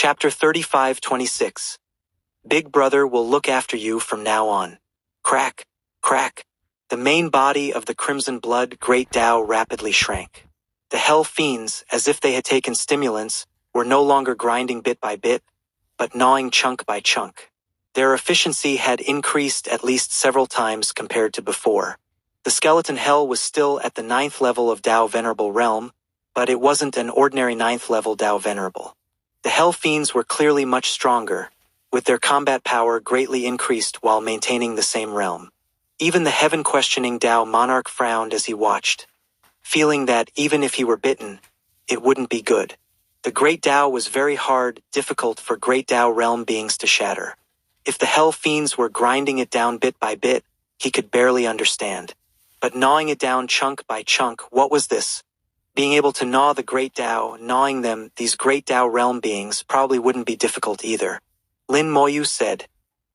Chapter 35:26. Big Brother will look after you from now on. Crack, crack. The main body of the crimson blood great Tao rapidly shrank. The hell fiends, as if they had taken stimulants, were no longer grinding bit by bit, but gnawing chunk by chunk. Their efficiency had increased at least several times compared to before. The skeleton hell was still at the 9th level of Tao Venerable Realm, but it wasn't an ordinary 9th level Tao Venerable. The hell fiends were clearly much stronger, with their combat power greatly increased while maintaining the same realm. Even the heaven-questioning Tao monarch frowned as he watched, feeling that even if he were bitten, it wouldn't be good. The great Tao was very hard, difficult for great Tao realm beings to shatter. If the hell fiends were grinding it down bit by bit, he could barely understand. But gnawing it down chunk by chunk, what was this? Being able to gnaw the great Tao, gnawing them, these great Tao realm beings, probably wouldn't be difficult either. Lin Moyu said,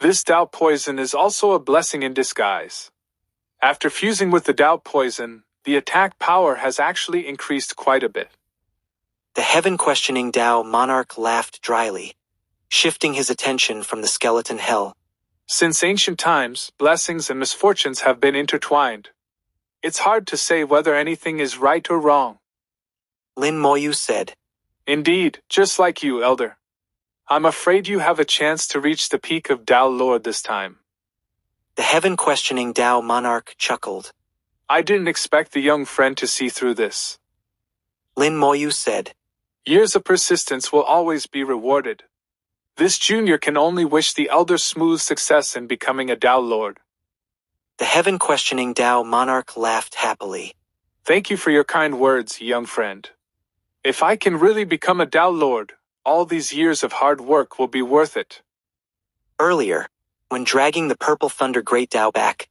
"This Tao poison is also a blessing in disguise. After fusing with the Tao poison, the attack power has actually increased quite a bit." The heaven-questioning Tao monarch laughed dryly, shifting his attention from the skeleton hell. "Since ancient times, blessings and misfortunes have been intertwined. It's hard to say whether anything is right or wrong." Lin Moyu said, "Indeed, just like you, Elder. I'm afraid you have a chance to reach the peak of Tao Lord this time." The heaven-questioning Tao monarch chuckled. "I didn't expect the young friend to see through this." Lin Moyu said, "Years of persistence will always be rewarded. This junior can only wish the elder smooth success in becoming a Tao Lord." The heaven-questioning Tao monarch laughed happily. "Thank you for your kind words, young friend. If I can really become a Tao Lord, all these years of hard work will be worth it." Earlier, when dragging the Purple Thunder Great Tao back,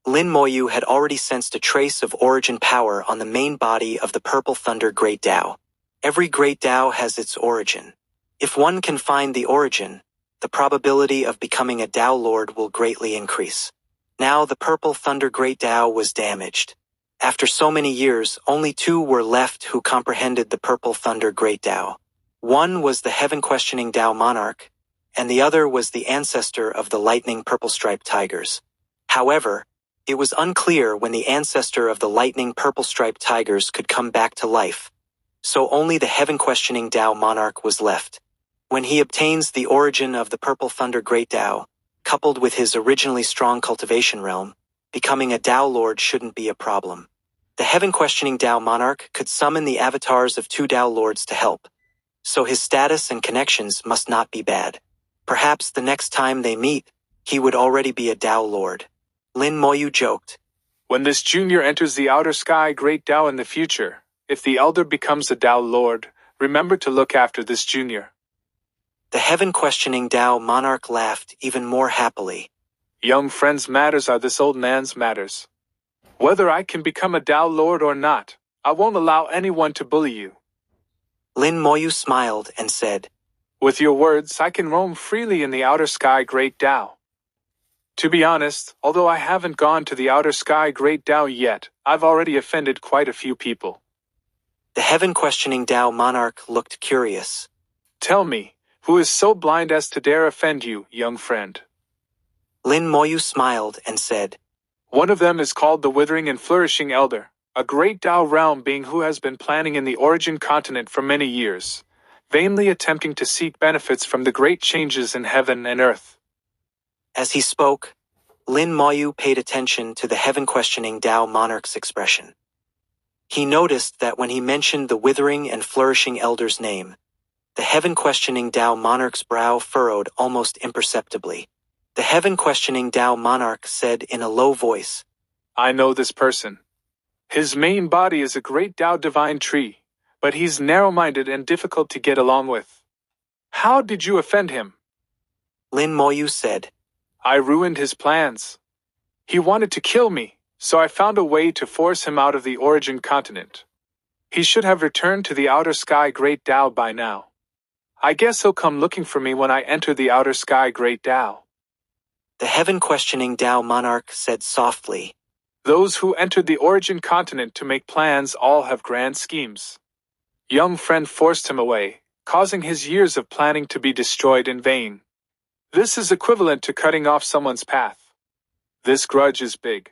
Lin Moyu had already sensed a trace of origin power on the main body of the Purple Thunder Great Tao. Every Great Tao has its origin. If one can find the origin, the probability of becoming a Tao Lord will greatly increase. Now the Purple Thunder Great Tao was damaged. After so many years, only 2 were left who comprehended the Purple Thunder Great Tao. One was the heaven-questioning Tao monarch, and the other was the ancestor of the lightning purple-striped tigers. However, it was unclear when the ancestor of the lightning purple-striped tigers could come back to life, so only the heaven-questioning Tao monarch was left. When he obtains the origin of the Purple Thunder Great Tao, coupled with his originally strong cultivation realm, becoming a Tao Lord shouldn't be a problem. The heaven-questioning Tao monarch could summon the avatars of 2 Tao Lords to help, so his status and connections must not be bad. Perhaps the next time they meet, he would already be a Tao Lord. Lin Moyu joked, "When this junior enters the outer sky Great Tao in the future, if the elder becomes a Tao Lord, remember to look after this junior." The heaven-questioning Tao monarch laughed even more happily. "Young friend's matters are this old man's matters. Whether I can become a Tao Lord or not, I won't allow anyone to bully you." Lin Moyu smiled and said, "With your words, I can roam freely in the outer sky Great Tao. To be honest, although I haven't gone to the outer sky Great Tao yet, I've already offended quite a few people." The heaven-questioning Tao monarch looked curious. "Tell me, who is so blind as to dare offend you, young friend?" Lin Moyu smiled and said, "One of them is called the Withering and Flourishing Elder, a great Tao realm being who has been planning in the origin continent for many years, vainly attempting to seek benefits from the great changes in heaven and earth." As he spoke, Lin Moyu paid attention to the heaven-questioning Tao monarch's expression. He noticed that when he mentioned the Withering and Flourishing Elder's name, the heaven-questioning Tao monarch's brow furrowed almost imperceptibly. The heaven-questioning Tao monarch said in a low voice, "I know this person. His main body is a great Tao divine tree, but he's narrow-minded and difficult to get along with. How did you offend him?" Lin Moyu said, "I ruined his plans. He wanted to kill me, so I found a way to force him out of the origin continent. He should have returned to the outer sky Great Tao by now. I guess he'll come looking for me when I enter the outer sky Great Tao." The heaven-questioning Tao monarch said softly, "Those who entered the origin continent to make plans all have grand schemes. Young friend forced him away, causing his years of planning to be destroyed in vain. This is equivalent to cutting off someone's path. This grudge is big.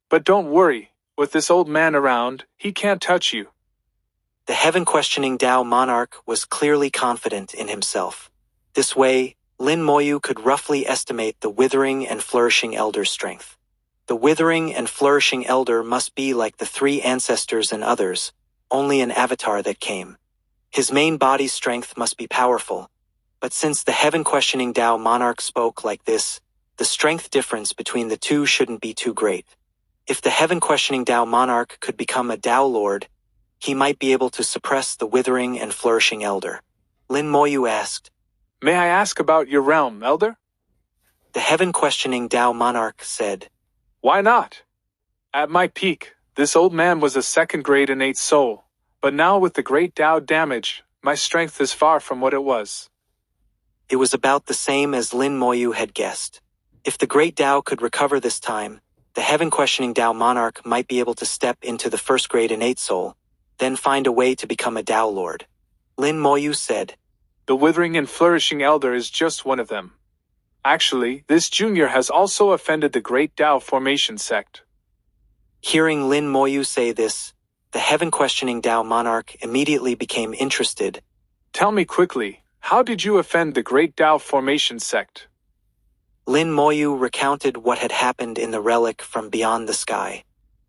But don't worry, with this old man around, he can't touch you. The heaven-questioning Tao monarch was clearly confident in himself. This way, Lin Moyu could roughly estimate the Withering and Flourishing Elder's strength. The Withering and Flourishing Elder must be like the three ancestors and others, only an avatar that came. His main body's strength must be powerful, but since the heaven-questioning Tao monarch spoke like this, the strength difference between the two shouldn't be too great. If the heaven-questioning Tao monarch could become a Tao lord, he might be able to suppress the Withering and Flourishing Elder. Lin Moyu asked, May I ask about your realm, Elder? The heaven-questioning Tao monarch said, Why not? At my peak, this old man was a second-grade innate soul, but now with the great Tao damage, my strength is far from what it was. It was about the same as Lin Moyu had guessed. If the great Tao could recover this time, the heaven-questioning Tao monarch might be able to step into the first-grade innate soul, then find a way to become a Tao lord. Lin Moyu said, The Withering and Flourishing Elder is just one of them. Actually, this junior has also offended the great Tao formation sect. Hearing Lin Moyu say this, the heaven-questioning Tao monarch immediately became interested. Tell me quickly, how did you offend the great Tao formation sect? Lin Moyu recounted what had happened in the relic from beyond the sky.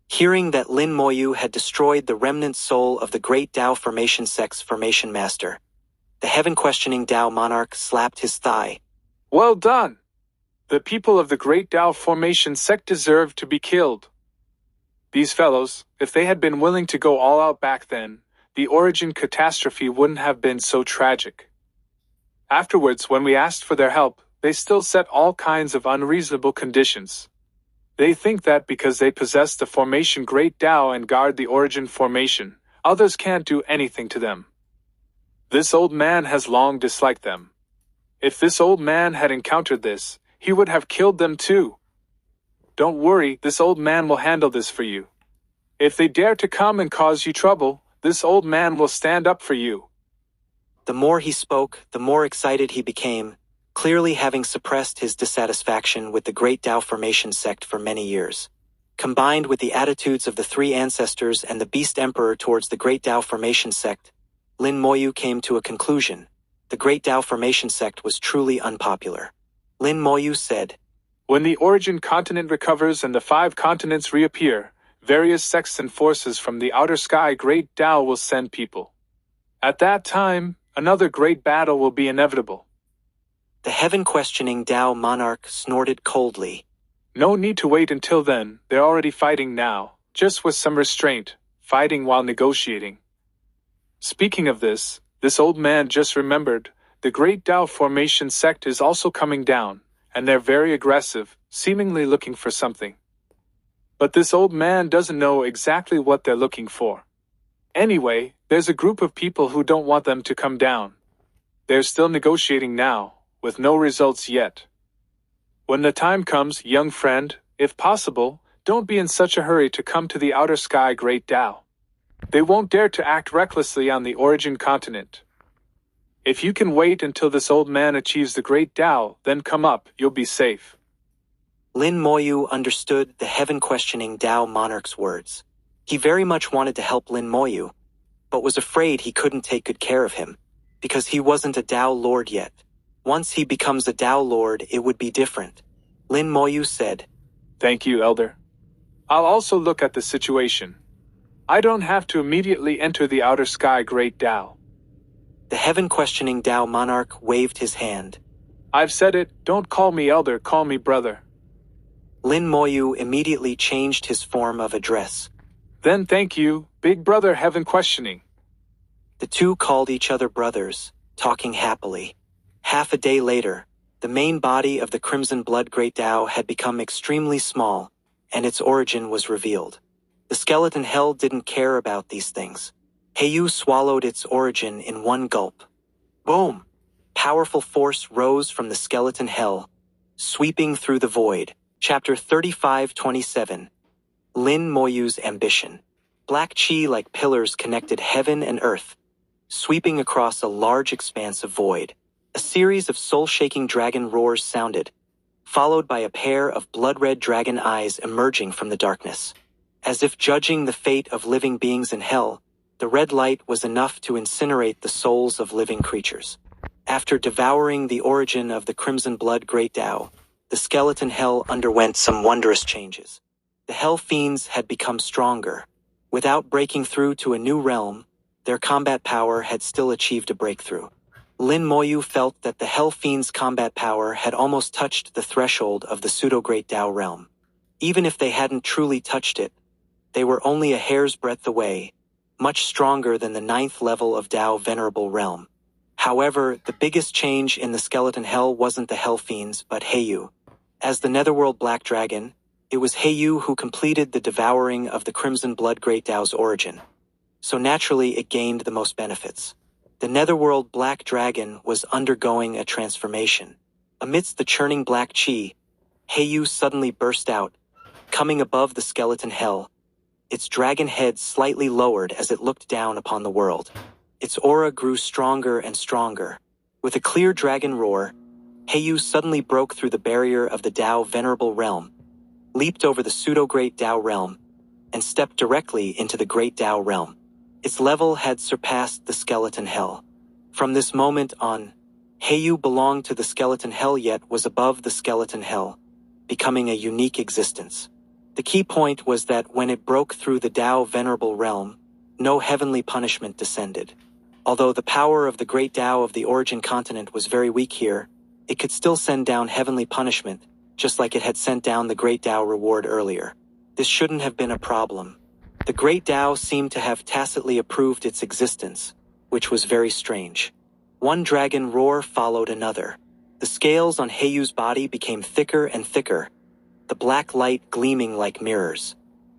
Hearing that Lin Moyu had destroyed the remnant soul of the great Tao formation sect's formation master, the heaven-questioning Tao monarch slapped his thigh. Well done! The people of the great Tao formation sect deserve to be killed. These fellows, if they had been willing to go all out back then, the origin catastrophe wouldn't have been so tragic. Afterwards, when we asked for their help, they still set all kinds of unreasonable conditions. They think that because they possess the formation Great Tao and guard the origin formation, others can't do anything to them. This old man has long disliked them. If this old man had encountered this, he would have killed them too. Don't worry, this old man will handle this for you. If they dare to come and cause you trouble, this old man will stand up for you. The more he spoke, the more excited he became, clearly having suppressed his dissatisfaction with the great Tao formation sect for many years. Combined with the attitudes of the three ancestors and the Beast Emperor towards the great Tao formation sect, Lin Moyu came to a conclusion. The great Tao formation sect was truly unpopular. Lin Moyu said, When the origin continent recovers and the 5 continents reappear, various sects and forces from the outer sky great Tao will send people. At that time, another great battle will be inevitable. The heaven-questioning Tao monarch snorted coldly. No need to wait until then, they're already fighting now, just with some restraint, fighting while negotiating. Speaking of this old man just remembered, the great Tao formation sect is also coming down, and they're very aggressive, seemingly looking for something. But this old man doesn't know exactly what they're looking for. Anyway, there's a group of people who don't want them to come down. They're still negotiating now, with no results yet. When the time comes, young friend, if possible, don't be in such a hurry to come to the outer sky great Tao. They won't dare to act recklessly on the origin continent. If you can wait until this old man achieves the great Tao, then come up, you'll be safe. Lin Moyu understood the heaven-questioning Tao monarch's words. He very much wanted to help Lin Moyu, but was afraid he couldn't take good care of him, because he wasn't a Tao lord yet. Once he becomes a Tao lord, it would be different. Lin Moyu said, Thank you, Elder. I'll also look at the situation. I don't have to immediately enter the outer sky great Tao. The heaven-questioning Tao monarch waved his hand. I've said it, don't call me Elder, call me brother. Lin Moyu immediately changed his form of address. Then thank you, big brother heaven questioning. The two called each other brothers, talking happily. Half a day later, the main body of the Crimson Blood Great Tao had become extremely small, and its origin was revealed. The skeleton hell didn't care about these things. Heiyu swallowed its origin in one gulp. Boom! Powerful force rose from the skeleton hell, sweeping through the void. Chapter 35-27. Lin Moyu's ambition. Black chi like pillars connected heaven and earth, sweeping across a large expanse of void. A series of soul-shaking dragon roars sounded, followed by a pair of blood-red dragon eyes emerging from the darkness. As if judging the fate of living beings in hell, the red light was enough to incinerate the souls of living creatures. After devouring the origin of the crimson blood great Tao, the skeleton hell underwent some wondrous changes. The hell fiends had become stronger. Without breaking through to a new realm, their combat power had still achieved a breakthrough. Lin Moyu felt that the hell fiends' combat power had almost touched the threshold of the pseudo-great Tao realm. Even if they hadn't truly touched it, they were only a hair's breadth away, much stronger than the 9th level of Tao Venerable Realm. However, the biggest change in the skeleton hell wasn't the hell fiends but Heyu. As the Netherworld Black Dragon, it was Heyu who completed the devouring of the crimson blood great Tao's origin. So naturally it gained the most benefits. The Netherworld Black Dragon was undergoing a transformation. Amidst the churning black chi, Heyu suddenly burst out, coming above the skeleton hell, its dragon head slightly lowered as it looked down upon the world. Its aura grew stronger and stronger. With a clear dragon roar, Heyu suddenly broke through the barrier of the Tao Venerable Realm, leaped over the pseudo-great Tao realm, and stepped directly into the great Tao realm. Its level had surpassed the skeleton hell. From this moment on, Heyu belonged to the skeleton hell yet was above the skeleton hell, becoming a unique existence. The key point was that when it broke through the Tao Venerable Realm, no heavenly punishment descended. Although the power of the great Tao of the origin continent was very weak here, it could still send down heavenly punishment, just like it had sent down the great Tao reward earlier. This shouldn't have been a problem. The great Tao seemed to have tacitly approved its existence, which was very strange. One dragon roar followed another. The scales on Heiyu's body became thicker and thicker, the black light gleaming like mirrors.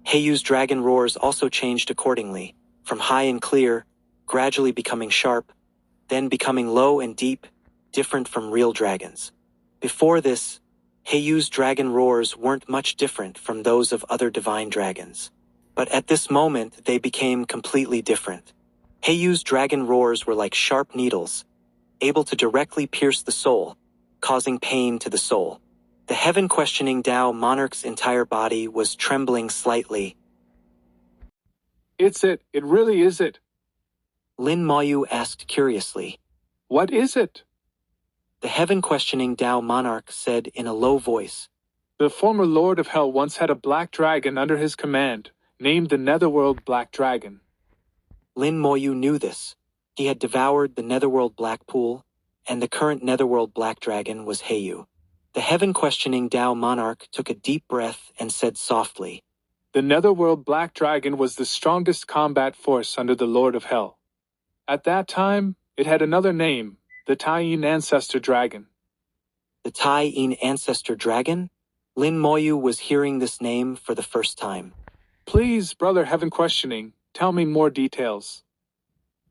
Heiyu's dragon roars also changed accordingly, from high and clear, gradually becoming sharp, then becoming low and deep, different from real dragons. Before this, Heiyu's dragon roars weren't much different from those of other divine dragons. But at this moment they became completely different. Heiyu's dragon roars were like sharp needles, able to directly pierce the soul, causing pain to the soul. The heaven-questioning Tao monarch's entire body was trembling slightly. It's it really is it. Lin Moyu asked curiously. What is it? The heaven-questioning Tao monarch said in a low voice. The former Lord of Hell once had a black dragon under his command, named the Netherworld Black Dragon. Lin Moyu knew this. He had devoured the Netherworld Black Pool, and the current Netherworld Black Dragon was Heyu. The heaven-questioning Tao monarch took a deep breath and said softly. The Netherworld Black Dragon was the strongest combat force under the Lord of Hell. At that time, it had another name, the Taiyin Ancestor Dragon. The Taiyin Ancestor Dragon? Lin Moyu was hearing this name for the first time. Please, Brother Heaven-questioning, tell me more details.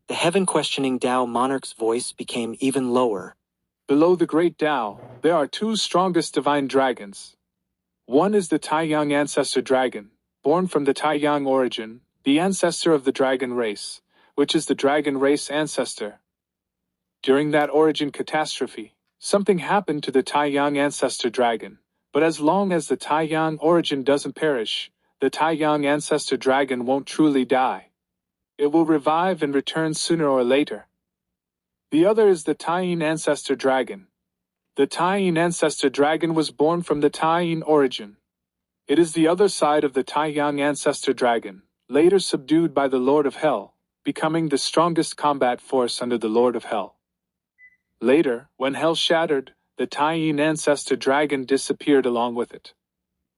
The heaven-questioning Tao monarch's voice became even lower. Below the great Tao, there are two strongest divine dragons. One is the Taiyang Ancestor Dragon, born from the Taiyang origin, the ancestor of the dragon race, which is the dragon race ancestor. During that origin catastrophe, something happened to the Taiyang Ancestor Dragon, but as long as the Taiyang origin doesn't perish, the Taiyang Ancestor Dragon won't truly die. It will revive and return sooner or later. The other is the Taiyin Ancestor Dragon. The Taiyin Ancestor Dragon was born from the Taiyin origin. It is the other side of the Taiyang Ancestor Dragon, later subdued by the Lord of Hell, becoming the strongest combat force under the Lord of Hell. Later, when Hell shattered, the Taiyin Ancestor Dragon disappeared along with it.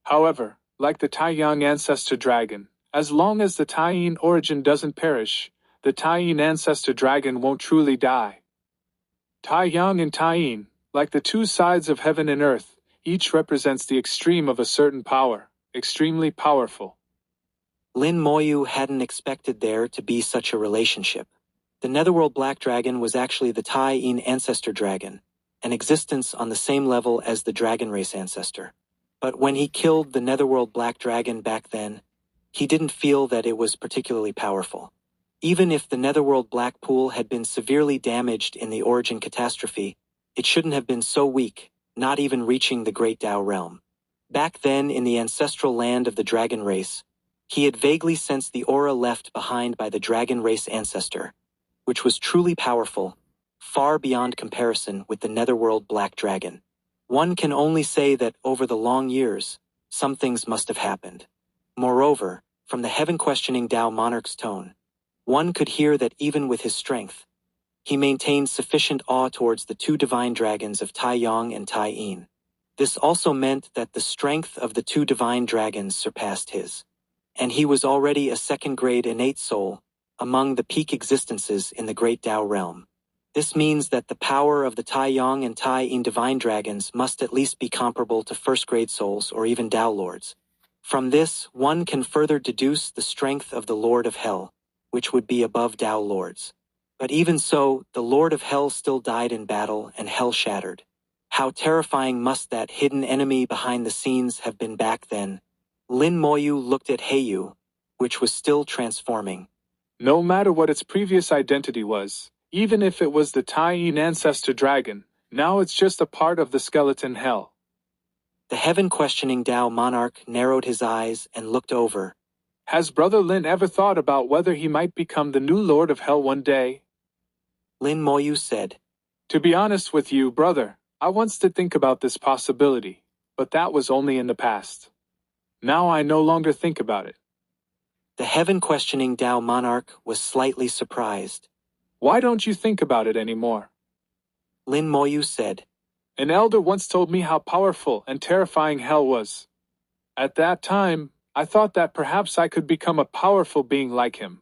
However, like the Taiyang Ancestor Dragon, as long as the Taiyin origin doesn't perish, the Taiyin Ancestor Dragon won't truly die. Taiyang and Taiyin, like the two sides of heaven and earth, each represents the extreme of a certain power, extremely powerful. Lin Moyu hadn't expected there to be such a relationship. The Netherworld Black Dragon was actually the Taiyin Ancestor Dragon, an existence on the same level as the Dragon Race Ancestor. But when he killed the Netherworld Black Dragon back then, he didn't feel that it was particularly powerful. Even if the Netherworld Black Pool had been severely damaged in the origin catastrophe, it shouldn't have been so weak, not even reaching the Great Tao realm. Back then in the ancestral land of the dragon race, he had vaguely sensed the aura left behind by the dragon race ancestor, which was truly powerful, far beyond comparison with the Netherworld Black Dragon. One can only say that over the long years, some things must have happened. Moreover, from the heaven-questioning Tao monarch's tone, one could hear that even with his strength, he maintained sufficient awe towards the two divine dragons of Tai Yong and Tai Yin. This also meant that the strength of the two divine dragons surpassed his, and he was already a second-grade innate soul among the peak existences in the Great Tao realm. This means that the power of the Tai Yong and Tai Yin divine dragons must at least be comparable to first-grade souls or even Tao lords. From this, one can further deduce the strength of the Lord of Hell, which would be above Tao lords. But even so, the Lord of Hell still died in battle and Hell shattered. How terrifying must that hidden enemy behind the scenes have been back then? Lin Moyu looked at Heiyu, which was still transforming. No matter what its previous identity was, even if it was the Tai Yin ancestor dragon, now it's just a part of the skeleton hell. The heaven-questioning Tao monarch narrowed his eyes and looked over. Has Brother Lin ever thought about whether he might become the new Lord of Hell one day? Lin Moyu said. To be honest with you, brother, I once did think about this possibility, but that was only in the past. Now I no longer think about it. The heaven-questioning Tao monarch was slightly surprised. Why don't you think about it anymore? Lin Moyu said. An elder once told me how powerful and terrifying hell was. At that time, I thought that perhaps I could become a powerful being like him.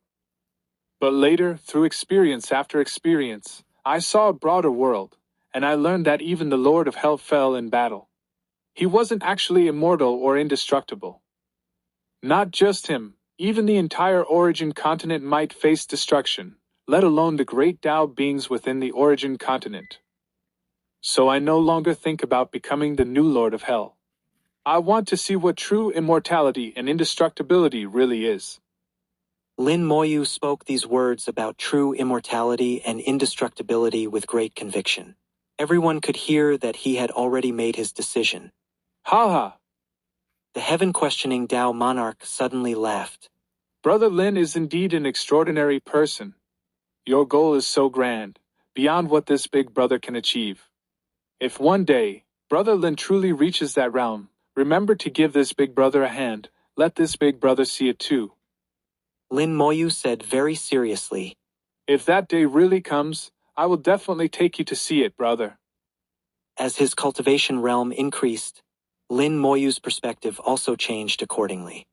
But later, through experience after experience, I saw a broader world, and I learned that even the Lord of Hell fell in battle. He wasn't actually immortal or indestructible. Not just him, even the entire origin continent might face destruction, let alone the great Tao beings within the origin continent. So I no longer think about becoming the new Lord of Hell. I want to see what true immortality and indestructibility really is. Lin Moyu spoke these words about true immortality and indestructibility with great conviction. Everyone could hear that he had already made his decision. Ha ha! The heaven-questioning Tao monarch suddenly laughed. Brother Lin is indeed an extraordinary person. Your goal is so grand, beyond what this big brother can achieve. If one day, Brother Lin truly reaches that realm, remember to give this big brother a hand, let this big brother see it too. Lin Moyu said very seriously. If that day really comes, I will definitely take you to see it, brother. As his cultivation realm increased, Lin Moyu's perspective also changed accordingly.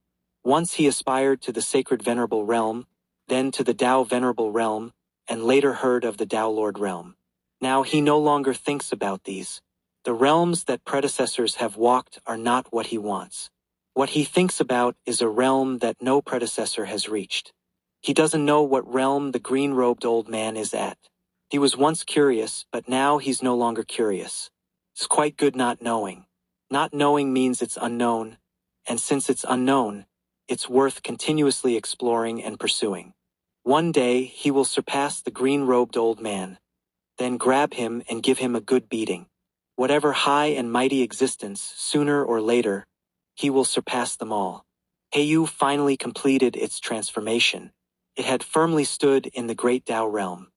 Once he aspired to the sacred venerable realm, then to the Tao venerable realm, and later heard of the Tao Lord realm. Now he no longer thinks about these. The realms that predecessors have walked are not what he wants. What he thinks about is a realm that no predecessor has reached. He doesn't know what realm the green-robed old man is at. He was once curious, but now he's no longer curious. It's quite good not knowing. Not knowing means it's unknown, and since it's unknown, it's worth continuously exploring and pursuing. One day, he will surpass the green-robed old man. Then grab him and give him a good beating. Whatever high and mighty existence, sooner or later, he will surpass them all. Heiyu finally completed its transformation. It had firmly stood in the great Tao realm.